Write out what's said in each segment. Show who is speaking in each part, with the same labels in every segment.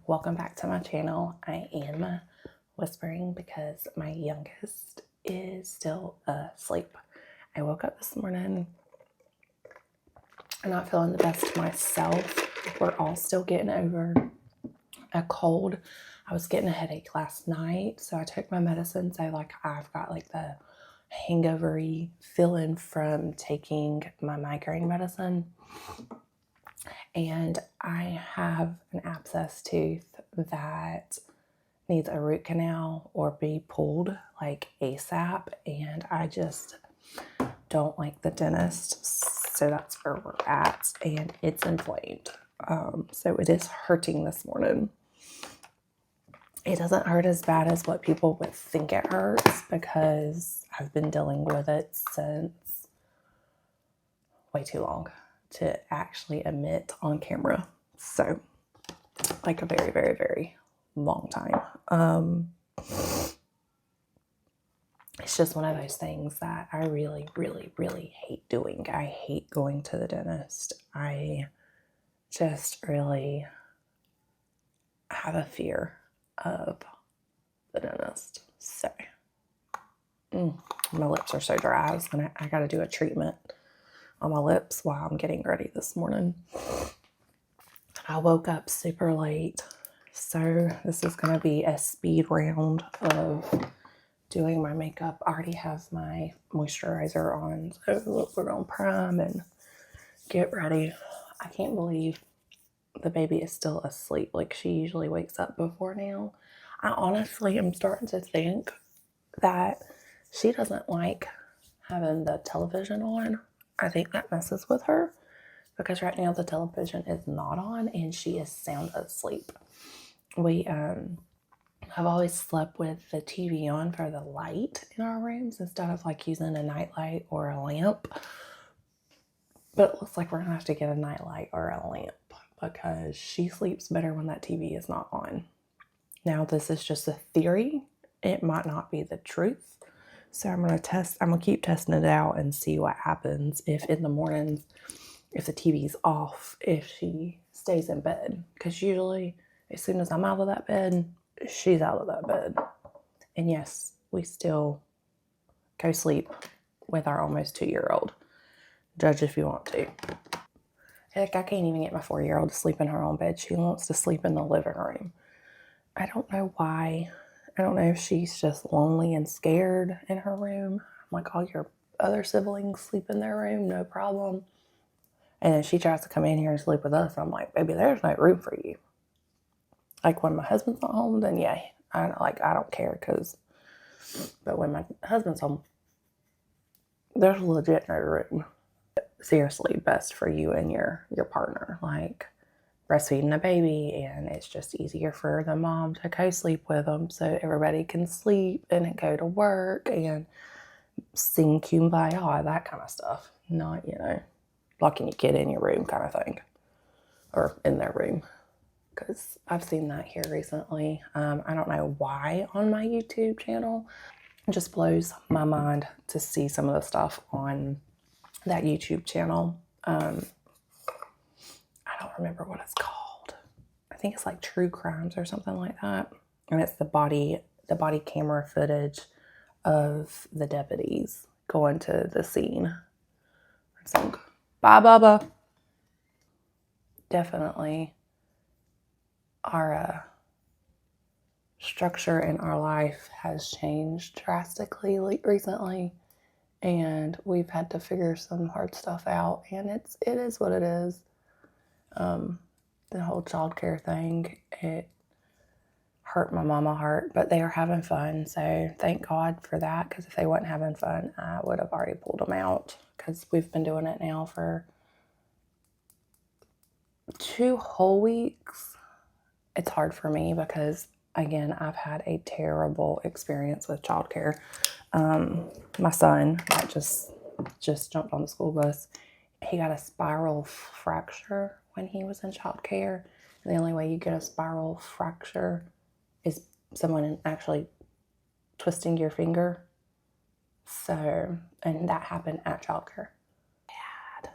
Speaker 1: Welcome back to my channel. I am whispering because my youngest is still asleep. I woke up this morning. I'm not feeling the best myself. We're all still getting over a cold. I was getting a headache last night, so I took my medicine. So I've got the hangover-y feeling from taking my migraine medicine. And I have an abscess tooth that needs a root canal or be pulled ASAP. And I just don't like the dentist. So that's where we're at. And it's inflamed. So it is hurting this morning. It doesn't hurt as bad as what people would think it hurts because I've been dealing with it since way too long to actually admit on camera. So a very, very, very long time. It's just one of those things that I really, really, really hate doing. I hate going to the dentist. I just really have a fear of the dentist. So my lips are so dry. I got to do a treatment on my lips while I'm getting ready this morning. I woke up super late, so this is going to be a speed round of doing my makeup. I already have my moisturizer on, so we're going to prime and get ready. I can't believe the baby is still asleep. She usually wakes up before now. I honestly am starting to think that she doesn't like having the television on. I think that messes with her because right now the television is not on and she is sound asleep. We have always slept with the TV on for the light in our rooms instead of using a nightlight or a lamp. But it looks like we're gonna have to get a nightlight or a lamp because she sleeps better when that TV is not on. Now this is just a theory. It might not be the truth. So I'm gonna keep testing it out and see what happens if in the mornings, if the TV's off, if she stays in bed. Because usually as soon as I'm out of that bed, she's out of that bed. And yes, we still go sleep with our almost 2-year-old. Judge if you want to. Heck, I can't even get my 4-year-old to sleep in her own bed. She wants to sleep in the living room. I don't know why. I don't know if she's just lonely and scared in her room. I'm like, all your other siblings sleep in their room, no problem. And then she tries to come in here and sleep with us. I'm like, baby, there's no room for you. When my husband's not home, then yeah, I don't care but when my husband's home, there's legit no room. Seriously, best for you and your partner. Breastfeeding a baby, and it's just easier for the mom to co-sleep with them so everybody can sleep and go to work and sing Kumbaya, that kind of stuff. Not, locking your kid in your room kind of thing, or in their room, because I've seen that here recently. I don't know why on my YouTube channel. It just blows my mind to see some of the stuff on that YouTube channel. I don't remember what it's called. I think it's True Crimes or something like that. And it's the body camera footage of the deputies going to the scene. It's like, bye, Bubba. Definitely our structure in our life has changed drastically recently. And we've had to figure some hard stuff out. And it is what it is. The whole childcare thing, it hurt my mama heart, but they are having fun. So thank God for that, because if they weren't having fun, I would have already pulled them out, because we've been doing it now for 2 whole weeks. It's hard for me because, again, I've had a terrible experience with childcare. My son that just jumped on the school bus, he got a spiral fracture when he was in childcare. And the only way you get a spiral fracture is someone actually twisting your finger. So, and that happened at childcare. Bad.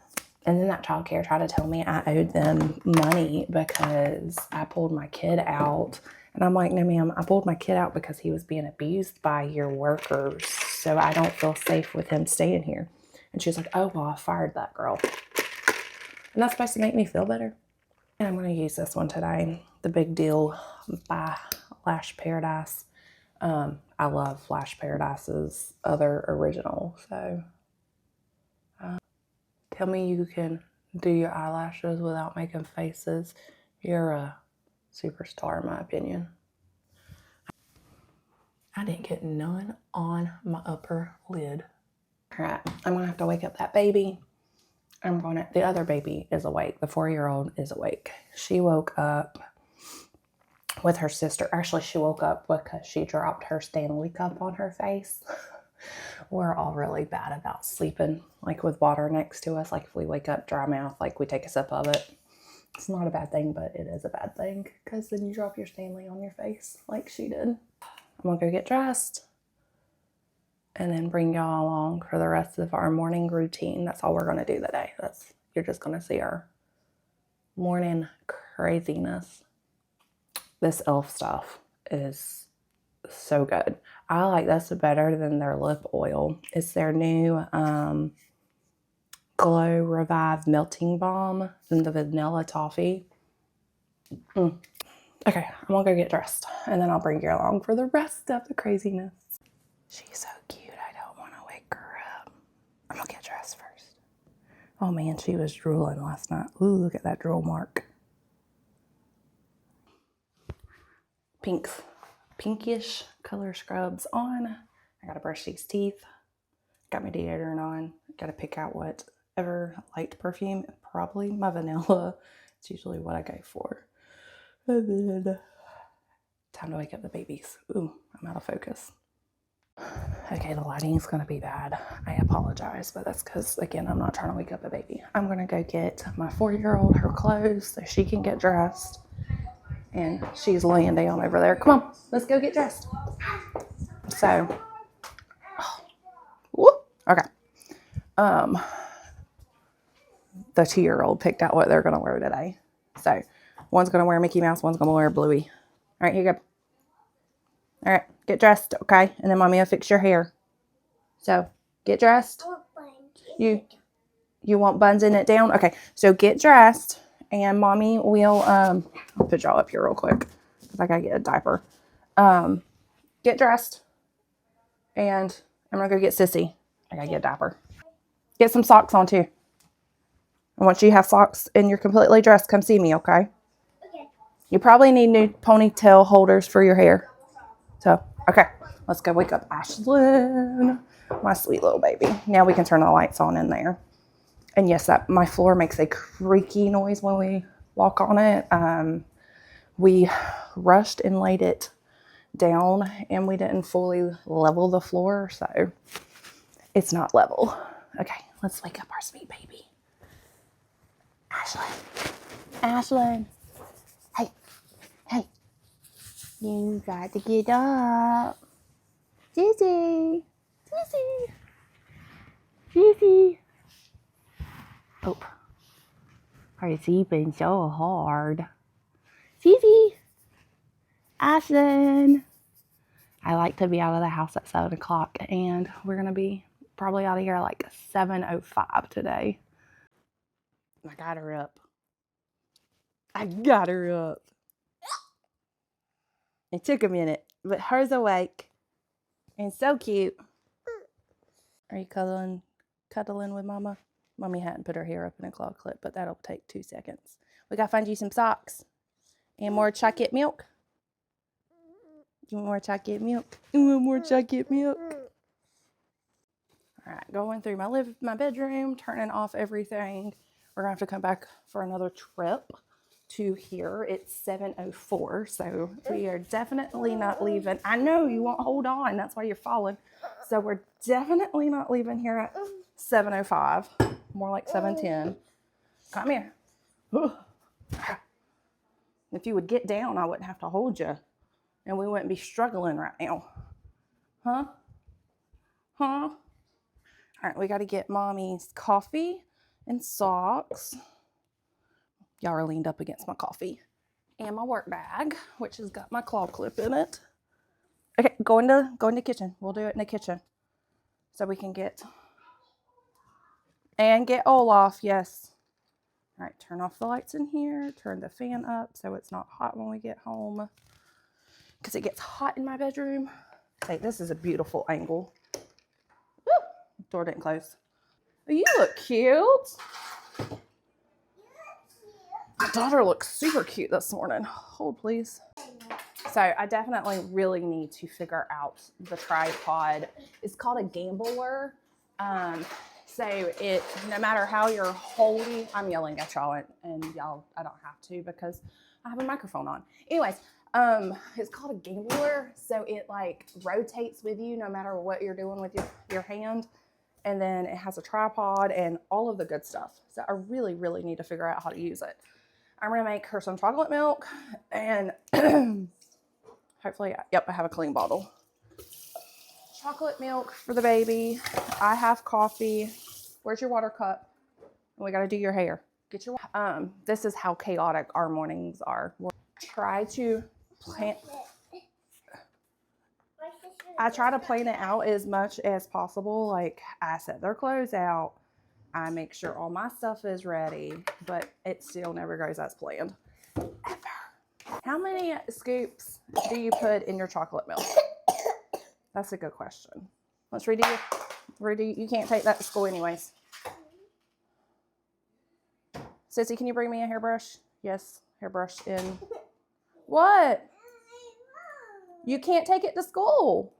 Speaker 1: And then that child care tried to tell me I owed them money because I pulled my kid out. And I'm like, no, ma'am, I pulled my kid out because he was being abused by your workers. So I don't feel safe with him staying here. And she was like, oh, well, I fired that girl. And that's supposed to make me feel better. And I'm going to use this one today. The Big Deal by Lash Paradise. I love Lash Paradise's other original. So tell me you can do your eyelashes without making faces. You're a superstar, in my opinion. I didn't get none on my upper lid. All right, I'm going to have to wake up that baby. The other baby is awake. The 4-year-old is awake. She woke up with her sister. Actually, she woke up because she dropped her Stanley cup on her face. We're all really bad about sleeping, like with water next to us. Like if we wake up dry mouth, like we take a sip of it. It's not a bad thing, but it is a bad thing because then you drop your Stanley on your face like she did. I'm going to go get dressed and then bring y'all along for the rest of our morning routine. That's all we're going to do today. You're just going to see our morning craziness. This e.l.f. stuff is so good. I like this better than their lip oil. It's their new Glow Revive Melting Balm and the vanilla toffee. Okay, I'm gonna go get dressed and then I'll bring you along for the rest of the craziness. She's so cute, I don't want to wake her up. I'm gonna get dressed first. Oh man, she was drooling last night. Ooh, look at that drool mark. Pinkish color scrubs on. I gotta brush these teeth. Got my deodorant on. Gotta pick out whatever light perfume. Probably my vanilla. It's usually what I go for. And then time to wake up the babies. Ooh, I'm out of focus. Okay, the lighting is gonna be bad. I apologize, but that's because, again, I'm not trying to wake up a baby. I'm gonna go get my 4-year-old her clothes so she can get dressed. And she's laying down over there. Come on, let's go get dressed. So, okay. The 2-year-old picked out what they're gonna wear today. So, one's gonna wear Mickey Mouse, one's gonna wear Bluey. All right, here you go. All right, get dressed, okay? And then mommy will fix your hair. So, get dressed. You want buns in it down? Okay, so get dressed, and mommy will, I'll put y'all up here real quick because I gotta get a diaper. Get dressed, and I'm gonna go get Sissy. I gotta get a diaper. Get some socks on too. And once you have socks and you're completely dressed, come see me, okay? Okay. You probably need new ponytail holders for your hair. So, okay, let's go wake up Ashlyn, my sweet little baby. Now we can turn the lights on in there. And yes, my floor makes a creaky noise when we walk on it. We rushed and laid it down and we didn't fully level the floor, so it's not level. Okay, let's wake up our sweet baby. Ashlyn. Hey. You got to get up. Sissy. Oh. Are you sleeping so hard? Sissy. Ashlyn. I like to be out of the house at 7 o'clock, and we're going to be probably out of here like 7:05 today. I got her up. It took a minute, but her's awake and so cute. Are you cuddling with mama? Mommy hadn't put her hair up in a claw clip, but that'll take 2 seconds. We gotta find you some socks and more chocolate milk. You want more chocolate milk? All right, going through my bedroom, turning off everything. We're gonna have to come back for another trip to here. It's 7:04, so we are definitely not leaving. I know you won't hold on. That's why you're falling. So we're definitely not leaving here at 7:05. More like 7:10. Come here. If you would get down, I wouldn't have to hold you, and we wouldn't be struggling right now. Huh? All right, we got to get mommy's coffee and socks. Y'all are leaned up against my coffee. And my work bag, which has got my claw clip in it. Okay, go in the kitchen. We'll do it in the kitchen. So we can get Olaf, yes. All right, turn off the lights in here. Turn the fan up so it's not hot when we get home. Because it gets hot in my bedroom. Hey, this is a beautiful angle. Woo! Door didn't close. You look cute. My daughter looks super cute this morning. Hold, please. So I definitely really need to figure out the tripod. It's called a gambler. So it, no matter how you're holding, I'm yelling at y'all and y'all, I don't have to because I have a microphone on. Anyways, it's called a gambler. So it like rotates with you no matter what you're doing with your hand. And then it has a tripod and all of the good stuff. So I really, really need to figure out how to use it. I'm going to make her some chocolate milk and hopefully, yep, I have a clean bottle. Chocolate milk for the baby. I have coffee. Where's your water cup? And we got to do your hair. Get your, this is how chaotic our mornings are. I try to plan it out as much as possible. Like I set their clothes out. I make sure all my stuff is ready, but it still never goes as planned. Ever. How many scoops do you put in your chocolate milk? That's a good question. Let's redo. You can't take that to school anyways. Sissy, can you bring me a hairbrush? Yes, hairbrush in. What? You can't take it to school.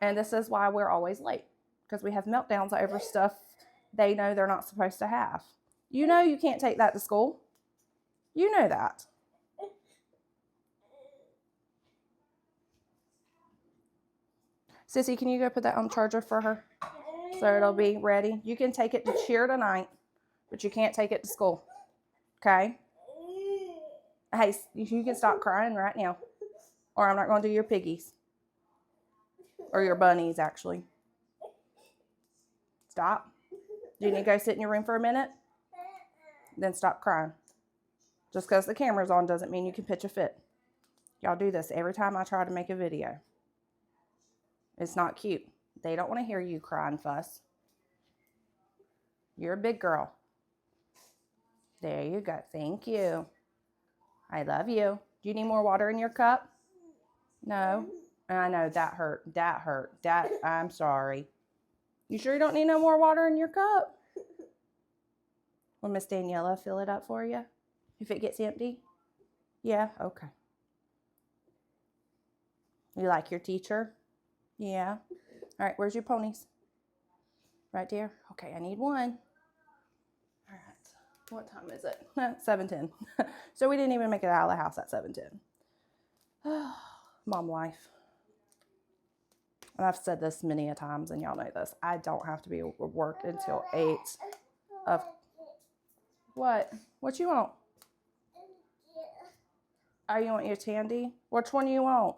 Speaker 1: And this is why we're always late. Because we have meltdowns over stuff they know they're not supposed to have. You know you can't take that to school. You know that. Sissy, can you go put that on charger for her? So it'll be ready. You can take it to cheer tonight, but you can't take it to school. Okay? Hey, you can stop crying right now. Or I'm not going to do your piggies. Or your bunnies, actually. Stop. Do you need to go sit in your room for a minute? Then stop crying. Just because the camera's on doesn't mean you can pitch a fit. Y'all do this every time I try to make a video. It's not cute. They don't want to hear you cry and fuss. You're a big girl. There you go. Thank you. I love you. Do you need more water in your cup? No? I know, that hurt. That hurt. I'm sorry. You sure you don't need no more water in your cup? Will Miss Daniela fill it up for you if it gets empty? Yeah? Okay. You like your teacher? Yeah. All right, where's your ponies? Right there? Okay, I need one. All right. What time is it? 7:10. So we didn't even make it out of the house at 7:10. Mom life. And I've said this many a times, and y'all know this. I don't have to be at work until 8 of... What? What you want? Oh, you want your candy? Which one do you want?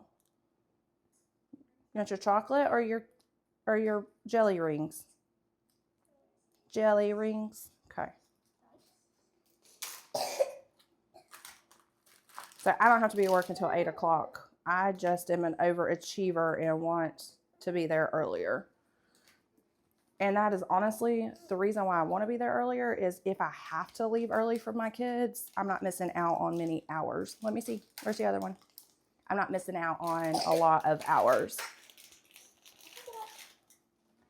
Speaker 1: You want your chocolate or your jelly rings? Jelly rings. Okay. So I don't have to be at work until 8 o'clock. I just am an overachiever and want to be there earlier. And that is honestly the reason why I want to be there earlier is if I have to leave early for my kids, I'm not missing out on many hours. Let me see. Where's the other one? I'm not missing out on a lot of hours.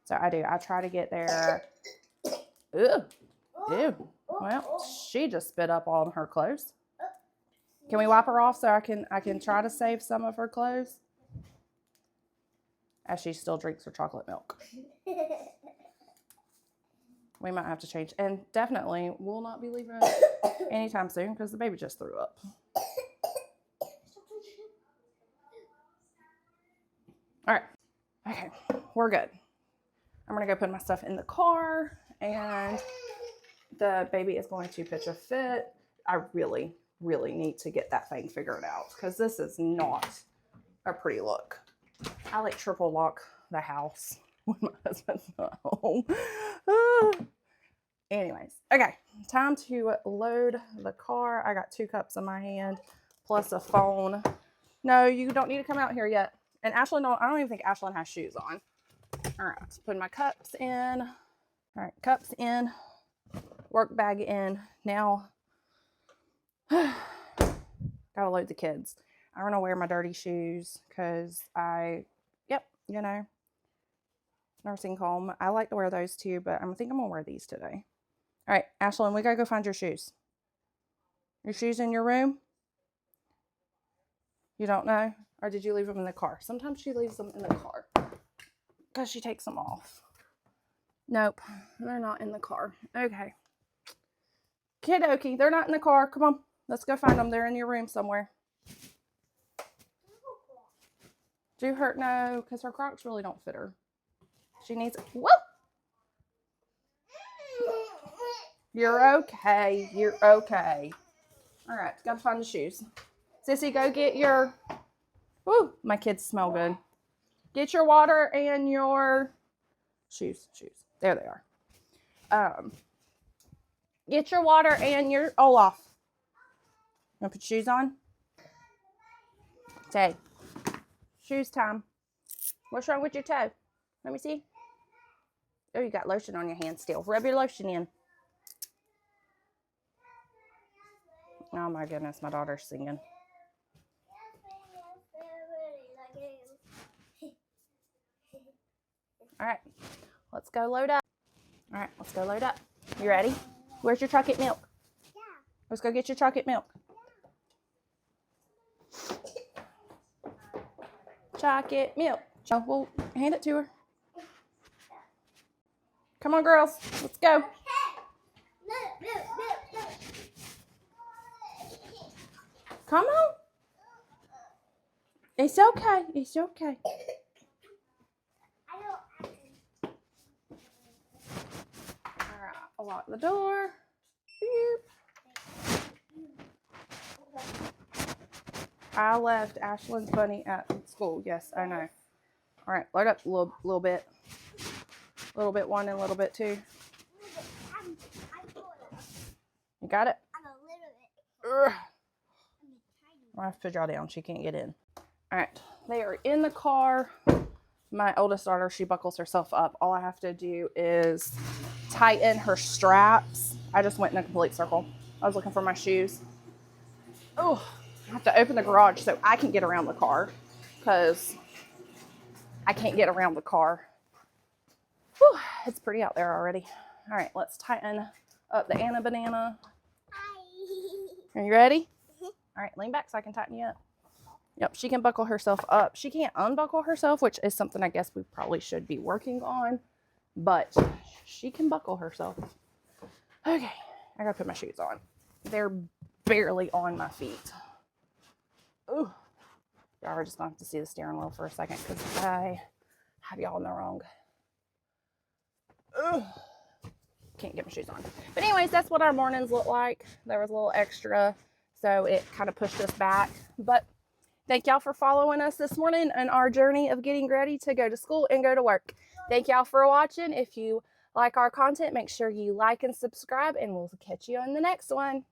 Speaker 1: So I do. I try to get there. Ew. Ew. Well, she just spit up on her clothes. Can we wipe her off so I can try to save some of her clothes? As she still drinks her chocolate milk. We might have to change. And definitely will not be leaving anytime soon because the baby just threw up. All right. Okay. We're good. I'm going to go put my stuff in the car. And the baby is going to pitch a fit. I really, really need to get that thing figured out because this is not a pretty look. I like triple lock the house when my husband's not home. Anyways, okay, time to load the car. I got 2 cups in my hand plus a phone. No, you don't need to come out here yet. And Ashlyn, I don't even think Ashlyn has shoes on. All right, let's put my cups in. All right, cups in, work bag in. Now, gotta load the kids. I don't know where my dirty shoes because yep, you know, nursing home. I like to wear those too, but I think I'm gonna wear these today. All right, Ashlyn, we gotta go find your shoes. Your shoes in your room? You don't know? Or did you leave them in the car? Sometimes she leaves them in the car because she takes them off. Nope, they're not in the car. Okay. Kidokey, they're not in the car. Come on, let's go find them. They're in your room somewhere. Do her? No, because her Crocs really don't fit her. She needs, whoa! You're okay. You're okay. All right, gotta find the shoes. Sissy, go get your, woo, my kids smell good. Get your water and your shoes. There they are. Get your water and your Olaf. You want to put shoes on? Tay. Shoes time. What's wrong with your toe? Let me see. Oh, you got lotion on your hand still. Rub your lotion in. Oh my goodness, my daughter's singing. All right, let's go load up. All right, let's go load up. You ready? Where's your chocolate milk? Yeah. Let's go get your chocolate milk. Chocolate milk. Oh, we'll hand it to her. Come on, girls. Let's go. Come on. It's okay. It's okay. All right, I'll lock the door. Beep. I left Ashlyn's bunny at school. Yes, I know. All right, load up a little bit. A little bit 1 and a little bit 2. You got it? I have to put y'all down. She can't get in. All right, they are in the car. My oldest daughter, she buckles herself up. All I have to do is tighten her straps. I just went in a complete circle. I was looking for my shoes. Oh, I have to open the garage so I can get around the car because I can't get around the car. Whew, it's pretty out there already. All right, let's tighten up the Anna banana. Are you ready? All right, lean back so I can tighten you up. Yep, she can buckle herself up. She can't unbuckle herself, which is something I guess we probably should be working on, but she can buckle herself. Okay, I gotta put my shoes on. They're barely on my feet. Ooh, y'all are just gonna have to see the steering wheel for a second because I have y'all in the wrong. Ugh. Can't get my shoes on. But anyways, that's what our mornings look like. There was a little extra, so it kind of pushed us back. But thank y'all for following us this morning on our journey of getting ready to go to school and go to work. Thank y'all for watching. If you like our content, make sure you like and subscribe, and we'll catch you on the next one.